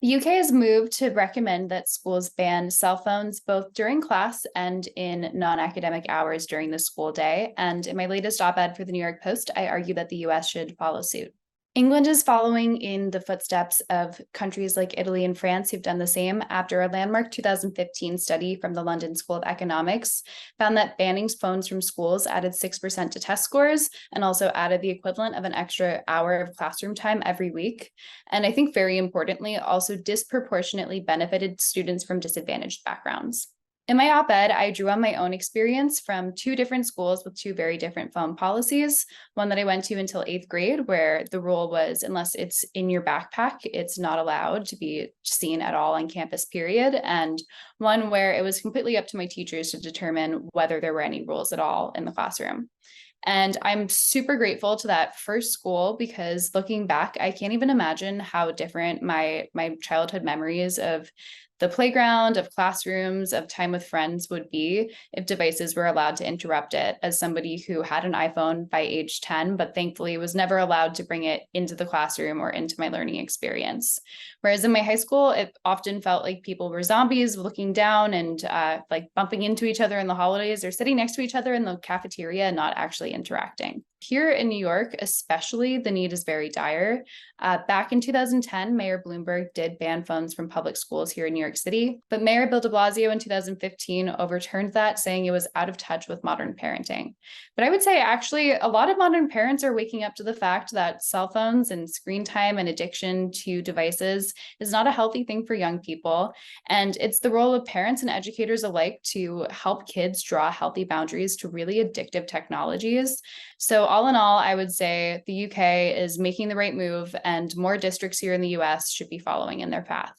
The UK has moved to recommend that schools ban cell phones both during class and in non-academic hours during the school day. And in my latest op-ed for the New York Post, I argue that the US should follow suit. England is following in the footsteps of countries like Italy and France who've done the same after a landmark 2015 study from the London School of Economics found that banning phones from schools added 6% to test scores and also added the equivalent of an extra hour of classroom time every week. And I think very importantly, also disproportionately benefited students from disadvantaged backgrounds. In my op-ed, I drew on my own experience from two different schools with two very different phone policies. One that I went to until 8th grade, where the rule was, unless it's in your backpack, it's not allowed to be seen at all on campus, period. And one where it was completely up to my teachers to determine whether there were any rules at all in the classroom. And I'm super grateful to that first school because looking back, I can't even imagine how different my childhood memories of the playground, of classrooms, of time with friends would be if devices were allowed to interrupt it, as somebody who had an iPhone by age 10, but thankfully was never allowed to bring it into the classroom or into my learning experience. Whereas in my high school, it often felt like people were zombies looking down and like bumping into each other in the hallways or sitting next to each other in the cafeteria and not actually interacting. Here in New York, especially, the need is very dire. Back in 2010, Mayor Bloomberg did ban phones from public schools here in New York City, but Mayor Bill de Blasio in 2015 overturned that, saying it was out of touch with modern parenting. But I would say actually a lot of modern parents are waking up to the fact that cell phones and screen time and addiction to devices is not a healthy thing for young people. And it's the role of parents and educators alike to help kids draw healthy boundaries to really addictive technologies. So all in all, I would say the UK is making the right move and more districts here in the US should be following in their path.